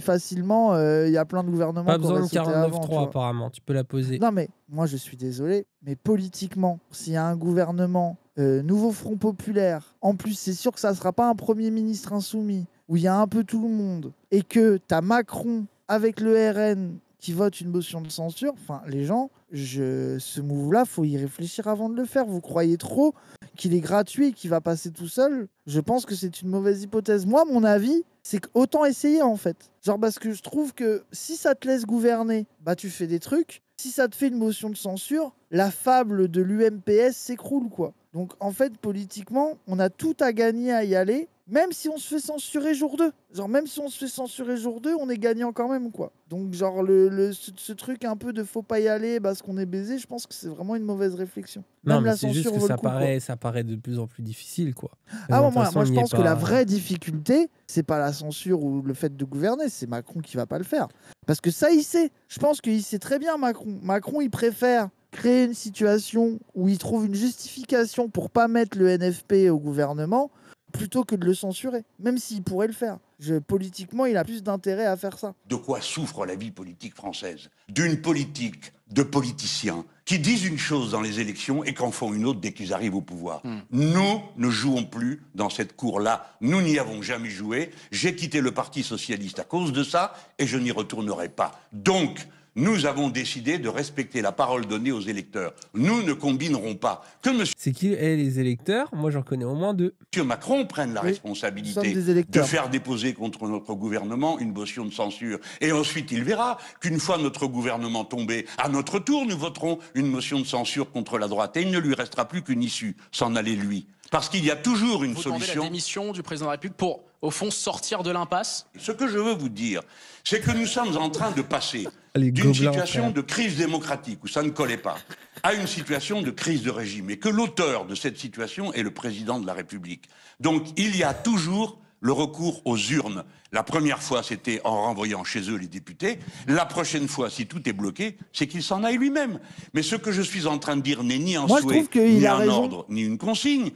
facilement, il y a plein de gouvernements pas besoin de 49.3 apparemment, tu peux la poser. Non, mais moi, je suis désolé, mais politiquement, s'il y a un gouvernement nouveau Front Populaire, en plus, c'est sûr que ça ne sera pas un Premier ministre insoumis, où il y a un peu tout le monde, et que tu as Macron avec le RN qui vote une motion de censure, enfin, les gens, ce move-là, faut y réfléchir avant de le faire. Vous croyez trop qu'il est gratuit et qu'il va passer tout seul? Je pense que c'est une mauvaise hypothèse. Moi, mon avis, c'est qu'autant essayer, en fait. Genre, parce que je trouve que si ça te laisse gouverner, bah tu fais des trucs. Si ça te fait une motion de censure, la fable de l'UMPS s'écroule, quoi. Donc, en fait, politiquement, on a tout à gagner à y aller, même si on se fait censurer jour 2. Genre, même si on se fait censurer jour 2, on est gagnant quand même, quoi. Donc, genre, ce truc un peu de faut pas y aller parce qu'on est baisé, je pense que c'est vraiment une mauvaise réflexion. Non, même mais la c'est juste censure que ça ça paraît de plus en plus difficile, quoi. Ah, moi, je pense que la vraie difficulté, c'est pas la censure ou le fait de gouverner, c'est Macron qui va pas le faire. Parce que ça, il sait. Je pense qu'il sait très bien, Macron. Macron, il préfère créer une situation où il trouve une justification pour pas mettre le NFP au gouvernement plutôt que de le censurer, même s'il pourrait le faire. Politiquement, il a plus d'intérêt à faire ça. De quoi souffre la vie politique française? D'une politique de politiciens qui disent une chose dans les élections et qu'en font une autre dès qu'ils arrivent au pouvoir. Nous ne jouons plus dans cette cour-là. Nous n'y avons jamais joué. J'ai quitté le Parti socialiste à cause de ça et je n'y retournerai pas. Donc, nous avons décidé de respecter la parole donnée aux électeurs. Nous ne combinerons pas. Que M. C'est qui les électeurs? Moi, j'en connais au moins 2. Macron prenne la responsabilité de faire déposer contre notre gouvernement une motion de censure. Et ensuite, il verra qu'une fois notre gouvernement tombé, à notre tour, nous voterons une motion de censure contre la droite. Et il ne lui restera plus qu'une issue, s'en aller lui. Parce qu'il y a toujours une Vous demandez solution. la démission du président de la République pour, au fond, sortir de l'impasse. Ce que je veux vous dire, c'est que nous sommes en train de passer Les d'une gobelins, situation frère. de crise démocratique, où ça ne collait pas, à une situation de crise de régime. Et que l'auteur de cette situation est le président de la République. Donc il y a toujours le recours aux urnes. La première fois, c'était en renvoyant chez eux les députés. La prochaine fois, si tout est bloqué, c'est qu'il s'en aille lui-même. Mais ce que je suis en train de dire n'est ni un Moi, je souhait, trouve qu'il ni a un raison. ordre, ni une consigne.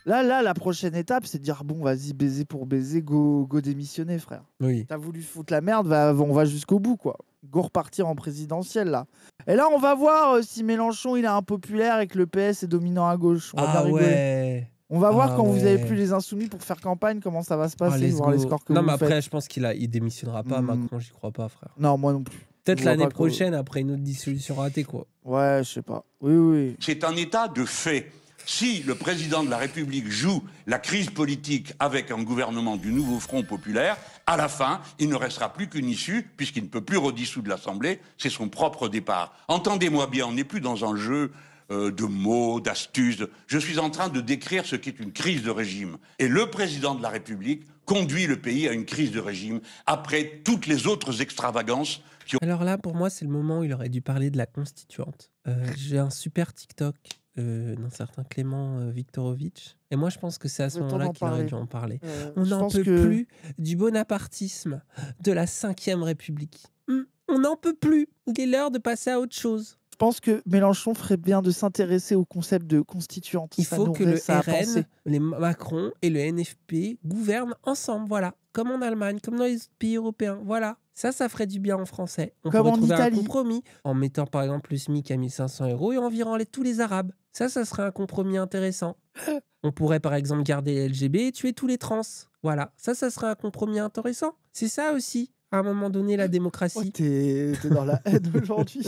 Là, la prochaine étape, c'est de dire bon, vas-y, baiser pour baiser, go démissionner, frère. Oui. T'as voulu foutre la merde, on va jusqu'au bout, quoi. Go repartir en présidentielle, là. Et là, on va voir si Mélenchon, il est impopulaire et que le PS est dominant à gauche. On va bien rigoler. Ouais. On va voir Ah quand vous avez ouais. plus les insoumis pour faire campagne, comment ça va se passer, let's voir les go. scores que Non, vous mais après, faites. je pense il démissionnera pas. Macron, j'y crois pas, frère. Non, moi non plus. Peut-être Je vois l'année pas quoi. prochaine, après une autre dissolution ratée, quoi. Ouais, je sais pas. Oui. C'est un état de fait. Si le président de la République joue la crise politique avec un gouvernement du nouveau Front populaire, à la fin, il ne restera plus qu'une issue, puisqu'il ne peut plus redissoudre l'Assemblée, c'est son propre départ. Entendez-moi bien, on n'est plus dans un jeu de mots, d'astuces. Je suis en train de décrire ce qu'est une crise de régime. Et le président de la République conduit le pays à une crise de régime après toutes les autres extravagances qui ont... Alors là, pour moi, c'est le moment où il aurait dû parler de la constituante. J'ai un super TikTok d'un certain Clément Viktorovitch. Et moi, je pense que c'est à ce Le temps moment-là d'en qu'il aurait parler. dû en parler. Je On n'en pense peut que- plus du bonapartisme de la 5e République. On n'en peut plus. Il est l'heure de passer à autre chose. Je pense que Mélenchon ferait bien de s'intéresser au concept de constituante. Il Ça faut que nourrit le ça à RN, penser. les Macron et le NFP gouvernent ensemble, voilà. Comme en Allemagne, comme dans les autres pays européens, voilà. Ça ferait du bien en français. On Comme pourrait en trouver un Italie. compromis en mettant par exemple le SMIC à 1500 € et en virant tous les Arabes. Ça serait un compromis intéressant. On pourrait par exemple garder les LGB et tuer tous les trans. Voilà, ça serait un compromis intéressant. C'est ça aussi, à un moment donné, la Oh, démocratie. t'es dans la haine aujourd'hui.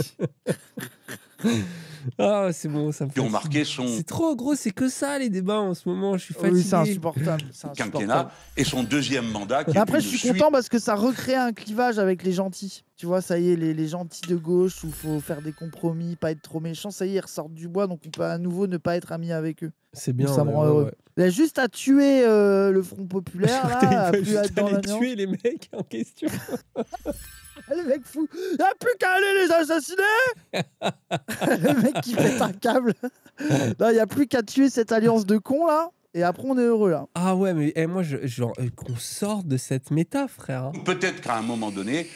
Ah, c'est bon, ça me qui ont fatigue. marqué son C'est trop gros, c'est que ça les débats en ce moment. Je suis fatigué. Oui, c'est insupportable. quinquennat et son deuxième mandat qui Mais après, est je une suis suite. content parce que ça recrée un clivage avec les gentils. Tu vois, ça y est, les gentils de gauche où il faut faire des compromis, pas être trop méchant, ça y est, ils ressortent du bois, donc on peut à nouveau ne pas être amis avec eux. C'est bien. Ça me ouais, rend ouais, heureux. ouais. Il a juste à tuer le Front Populaire, là, à Il va plus être juste dans aller l'alliance. tuer les mecs en question. Le mec fou, il n'y a plus qu'à aller les assassiner. Le mec qui pète un câble. Non, il n'y a plus qu'à tuer cette alliance de cons, là, et après on est heureux, là. Ah ouais, mais moi, qu'on sorte de cette méta, frère. hein. Peut-être qu'à un moment donné,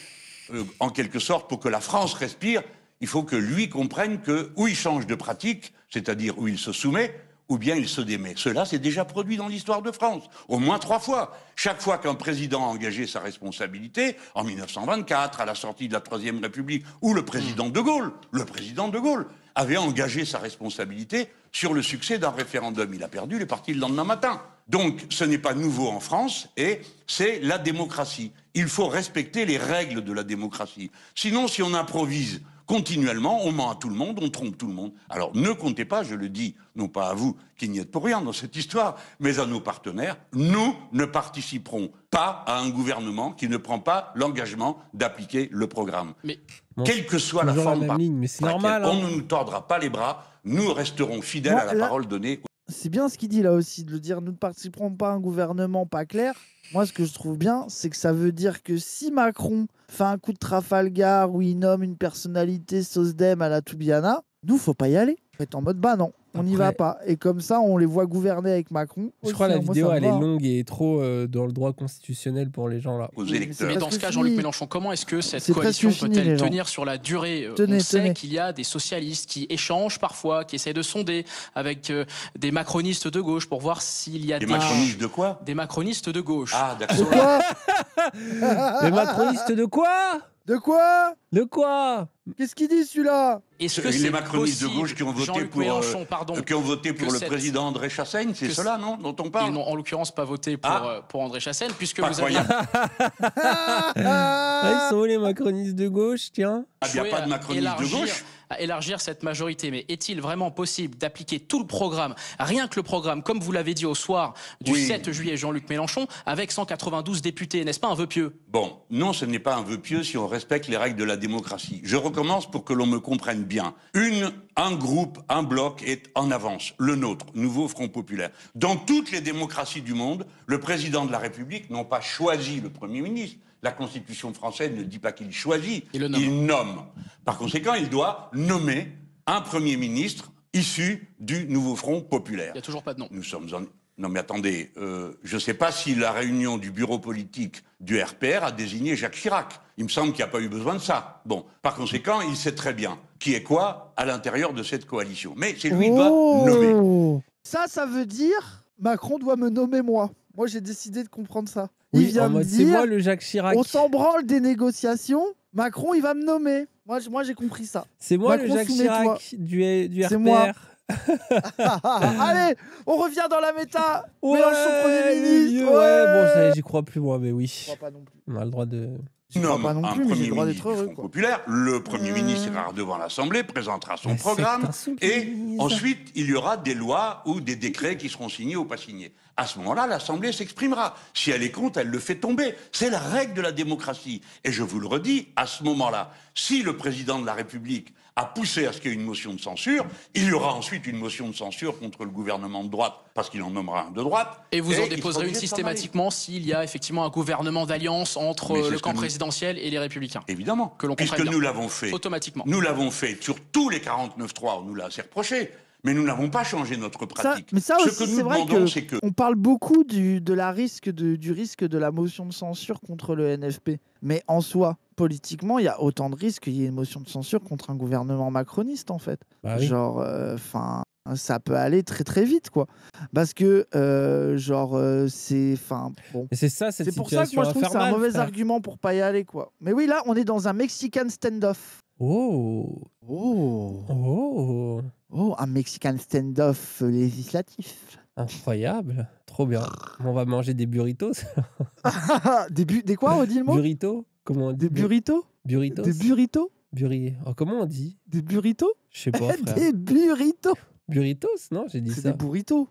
en quelque sorte, pour que la France respire, il faut que lui comprenne que ou il change de pratique, c'est-à-dire où il se soumet, ou bien il se démet. Cela s'est déjà produit dans l'histoire de France, au moins 3 fois. Chaque fois qu'un président a engagé sa responsabilité, en 1924, à la sortie de la Troisième République, ou le président de Gaulle avait engagé sa responsabilité sur le succès d'un référendum. Il a perdu, il est parti le lendemain matin. Donc ce n'est pas nouveau en France, et c'est la démocratie. Il faut respecter les règles de la démocratie. Sinon, si on improvise continuellement, on ment à tout le monde, on trompe tout le monde. Alors ne comptez pas, je le dis, non pas à vous qui n'y êtes pour rien dans cette histoire, mais à nos partenaires, nous ne participerons pas à un gouvernement qui ne prend pas l'engagement d'appliquer le programme. Mais Bon, Quelle que soit la toujours la forme même par ligne, mais c'est laquelle normal. on hein. ne nous tordra pas les bras, nous resterons fidèles Moi, à la là- parole donnée. C'est bien ce qu'il dit là aussi, de le dire, nous ne participerons pas à un gouvernement pas clair. Moi, ce que je trouve bien, c'est que ça veut dire que si Macron fait un coup de Trafalgar où il nomme une personnalité SOSDEM à la Toubiana, nous, faut pas y aller. Faut être en mode, bah non, on n'y va Après- pas. Et comme ça, on les voit gouverner avec Macron. Je aussi, crois que la hein, moi, vidéo, ça me elle est va. longue et trop dans le droit constitutionnel pour les gens là. Aux Oui, mais électeurs. Mais Parce dans ce que cas, fini. Jean-Luc Mélenchon, comment est-ce que cette C'est coalition presque fini, les peut-elle gens. tenir sur la durée Tenez, On sait tenez. qu'il y a des socialistes qui échangent parfois, qui essayent de sonder avec des macronistes de gauche pour voir s'il y a Les macronistes de quoi? des macronistes de gauche. Ah, De d'accord. quoi Les macronistes de quoi? De quoi De quoi? Qu'est-ce qu'il dit celui-là Est-ce que Les c'est macronistes de possible, gauche qui ont voté Jean-Luc pour, Mélenchon, pardon, qui ont voté pour que le cette- président André Chassaigne, c'est que cela, non, dont on ils parle? n'ont en l'occurrence pas voté pour André Chassaigne, puisque Pas vous aviez croyable. Ah, ils sont où les macronistes de gauche, tiens? Ah, il n'y a pas de macronistes de gauche. à élargir cette majorité. Mais est-il vraiment possible d'appliquer tout le programme, rien que le programme, comme vous l'avez dit au soir du 7 juillet, Jean-Luc Mélenchon, avec 192 députés? N'est-ce pas un vœu pieux? Bon, non, ce n'est pas un vœu pieux si on respecte les règles de la démocratie. Je recommence pour que l'on me comprenne bien. Un groupe, un bloc est en avance, le nôtre, Nouveau Front Populaire. Dans toutes les démocraties du monde, le président de la République n'a pas choisi le Premier ministre. La Constitution française ne dit pas qu'il choisit, il nomme. Par conséquent, il doit nommer un Premier ministre issu du Nouveau Front Populaire. Il n'y a toujours pas de nom. Nous sommes en... Non mais attendez, je ne sais pas si la réunion du bureau politique du RPR a désigné Jacques Chirac. Il me semble qu'il n'y a pas eu besoin de ça. Bon, par conséquent, il sait très bien qui est quoi à l'intérieur de cette coalition. Mais c'est lui qui va nommer. Ça veut dire Macron doit me nommer moi. Moi, j'ai décidé de comprendre ça. Oui, il vient me c'est dire, moi le Jacques Chirac. on s'en branle des négociations. Macron, il va me nommer. Moi j'ai compris ça. C'est moi Macron, le Jacques Chirac du RPR. C'est moi. Allez, on revient dans la méta. Mélenchon Premier ministre. Ouais, bon, ça y est, j'y crois plus moi, mais oui. Je crois pas non plus. On a le droit de... Non, pas non un plus, mais j'ai Premier le droit ministre d'être du heureux, Front quoi. Populaire, le Premier ministre ira devant l'Assemblée, présentera son programme, et ensuite il y aura des lois ou des décrets qui seront signés ou pas signés. À ce moment-là, l'Assemblée s'exprimera. Si elle est contre, elle le fait tomber. C'est la règle de la démocratie. Et je vous le redis, à ce moment-là, si le président de la République a poussé à ce qu'il y ait une motion de censure, il y aura ensuite une motion de censure contre le gouvernement de droite, parce qu'il en nommera un de droite. Et vous en déposerez une systématiquement s'il y a effectivement un gouvernement d'alliance entre le camp présidentiel et les Républicains. Évidemment, que l'on puisque nous l'avons fait. Automatiquement. Nous l'avons fait sur tous les 49.3, on nous l'a assez reproché. Mais nous n'avons pas changé notre pratique. Mais ça aussi, c'est vrai que on parle beaucoup du risque de la motion de censure contre le NFP. Mais en soi, politiquement, il y a autant de risques qu'il y ait une motion de censure contre un gouvernement macroniste, en fait. Bah oui. Genre, ça peut aller très très vite, quoi. Parce que, c'est... Bon. Et c'est ça, cette c'est pour ça que moi, je trouve que c'est un mauvais argument pour pas y aller, quoi. Mais oui, là, on est dans un Mexican standoff. Oh, un Mexican standoff législatif. Incroyable, trop bien. On va manger des burritos. Des quoi, on dit le mot? Burritos? Comment on dit? Des burritos? Burritos? Des burritos? Oh, comment on dit? Des burritos? Je sais pas, frère. Des burritos? Burritos? Non, j'ai dit ça. C'est des burritos.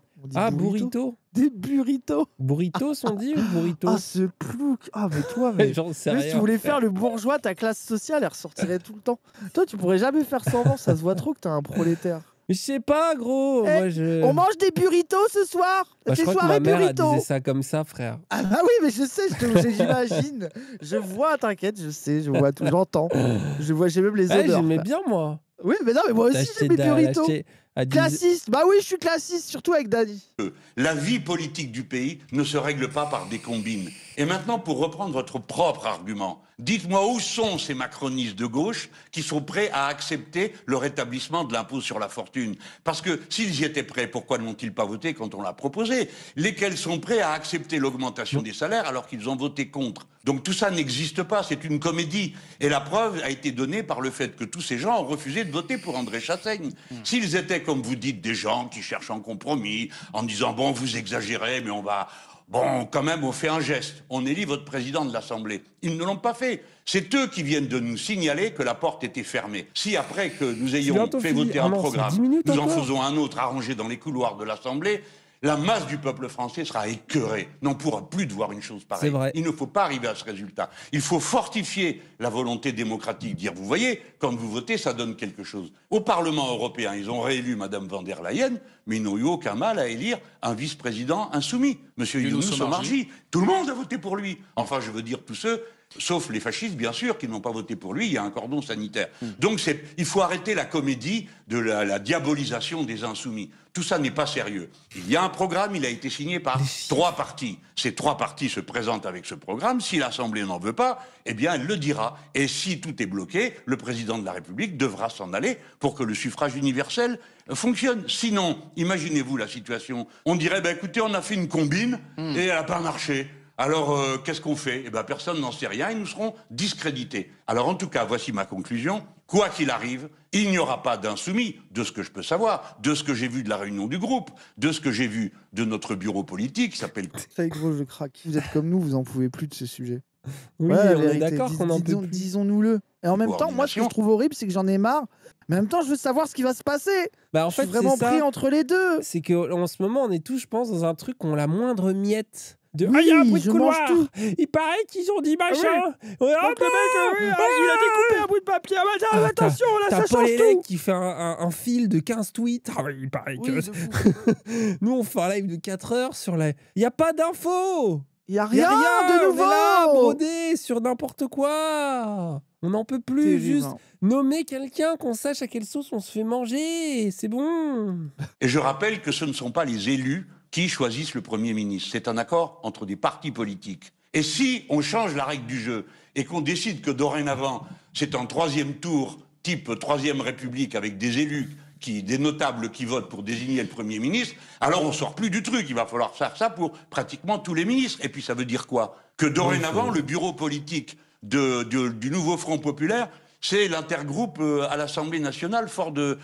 Burritos? Des burritos. Burritos, on dit, ou burritos? Ah, ce plouc. Ah, mais toi, mais... J'en sais mais rien, si tu voulais faire le bourgeois, ta classe sociale, elle ressortirait tout le temps. Toi, tu pourrais jamais faire semblant, ça se voit trop que t'es un prolétaire. Mais je sais pas, gros. Hey, moi, on mange des burritos ce soir. Je crois que ma mère elle disait ça comme ça, frère. Ah bah oui, mais je sais, j'imagine. Je vois, t'inquiète, je sais, je vois tout, j'entends. J'ai même les odeurs. J'aimais bien, moi. Oui, mais non, mais moi aussi j'aime les burritos. Classiste, bah oui, je suis classiste, surtout avec Dany. La vie politique du pays ne se règle pas par des combines. Et maintenant, pour reprendre votre propre argument, dites-moi où sont ces macronistes de gauche qui sont prêts à accepter le rétablissement de l'impôt sur la fortune? Parce que s'ils y étaient prêts, pourquoi n'ont-ils pas voté quand on l'a proposé? Lesquels sont prêts à accepter l'augmentation des salaires alors qu'ils ont voté contre? Donc tout ça n'existe pas, c'est une comédie. Et la preuve a été donnée par le fait que tous ces gens ont refusé de voter pour André Chassaigne. S'ils étaient, comme vous dites, des gens qui cherchent un compromis, en disant, bon, vous exagérez, mais on va... Bon, quand même, on fait un geste. On élit votre président de l'Assemblée. Ils ne l'ont pas fait. C'est eux qui viennent de nous signaler que la porte était fermée. Si après que nous ayons fait voter un programme, nous en faisons un autre arrangé dans les couloirs de l'Assemblée, la masse du peuple français sera écœurée. On ne pourra plus de voir une chose pareille. Vrai. Il ne faut pas arriver à ce résultat. Il faut fortifier la volonté démocratique. Dire, vous voyez, quand vous votez, ça donne quelque chose. Au Parlement européen, ils ont réélu Mme von der Leyen, mais ils n'ont eu aucun mal à élire un vice-président insoumis, M. Younous Omarjee. Tout le monde a voté pour lui. Enfin, je veux dire tous ceux... Sauf les fascistes, bien sûr, qui n'ont pas voté pour lui, il y a un cordon sanitaire. Donc il faut arrêter la comédie de la diabolisation des insoumis. Tout ça n'est pas sérieux. Il y a un programme, il a été signé par 3 partis. Ces 3 partis se présentent avec ce programme. Si l'Assemblée n'en veut pas, eh bien, elle le dira. Et si tout est bloqué, le président de la République devra s'en aller pour que le suffrage universel fonctionne. Sinon, imaginez-vous la situation. On dirait, écoutez, on a fait une combine et elle n'a pas marché. Alors, qu'est-ce qu'on fait? Eh bien, personne n'en sait rien et nous serons discrédités. Alors, en tout cas, voici ma conclusion. Quoi qu'il arrive, il n'y aura pas d'insoumis, de ce que je peux savoir, de ce que j'ai vu de la réunion du groupe, de ce que j'ai vu de notre bureau politique, qui s'appelle... Ça y est, gros, je craque. Vous êtes comme nous, vous en pouvez plus de ce sujet. Oui, ouais, on est d'accord qu'on en peut plus. Disons-nous-le. Et en même temps, moi, ce que je trouve horrible, c'est que j'en ai marre Mais en même temps, je veux savoir ce qui va se passer. Bah en Je fait, suis vraiment c'est pris ça. entre les deux. C'est qu'en ce moment, on est tous, je pense, dans un truc où on a la moindre miette. De Oui, il y a un bruit de je mange couloir. tout. Il paraît qu'ils ont dit machin. Donc le mec, il a découpé un bout de papier. Ah, bah, attention, là, T'as ça Paul change Hellec tout. qui fait un fil de 15 tweets. Ah oui, il paraît que... Oui, de fou. Nous, on fait un live de 4 heures sur la... Il n'y a pas d'infos. Il y a Il y a rien de On est là, nouveau. brodé sur n'importe quoi. On n'en peut plus. Terrible, Juste hein. nommer quelqu'un, qu'on sache à quelle sauce on se fait manger. C'est bon. Et je rappelle que ce ne sont pas les élus qui choisissent le Premier ministre. C'est un accord entre des partis politiques. Et si on change la règle du jeu et qu'on décide que dorénavant, c'est un troisième tour, type Troisième République, avec des élus, des notables qui votent pour désigner le Premier ministre, alors on sort plus du truc. Il va falloir faire ça pour pratiquement tous les ministres. Et puis ça veut dire quoi? Que dorénavant, le bureau politique du nouveau Front Populaire, c'est l'intergroupe à l'Assemblée nationale fort de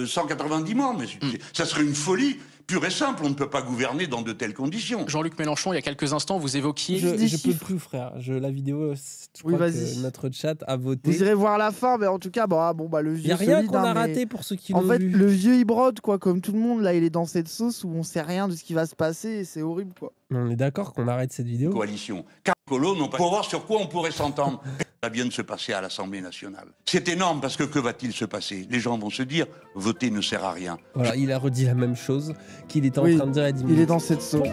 190 membres. Mais ça serait une folie pure et simple. On ne peut pas gouverner dans de telles conditions. Jean-Luc Mélenchon, il y a quelques instants, vous évoquiez... Je des peux chiffres. plus, frère. La vidéo, je Oui, crois vas-y. que notre chat a voté. Vous irez voir la fin, mais en tout cas, le vieux Il n'y a rien solide, qu'on hein, a mais raté pour ceux qui En l'ont fait, vu. le vieux il brode, quoi, comme tout le monde, là, il est dans cette sauce où on sait rien de ce qui va se passer et c'est horrible, quoi. On est d'accord qu'on arrête cette vidéo. Coalition. Car les colos n'ont pas... Pour voir sur quoi on pourrait s'entendre. Ça vient de se passer à l'Assemblée nationale. C'est énorme parce que va-t-il se passer? Les gens vont se dire, voter ne sert à rien. Voilà, il a redit la même chose qu'il était en Oui, train de dire à 10 Il minutes. est dans cette sauce.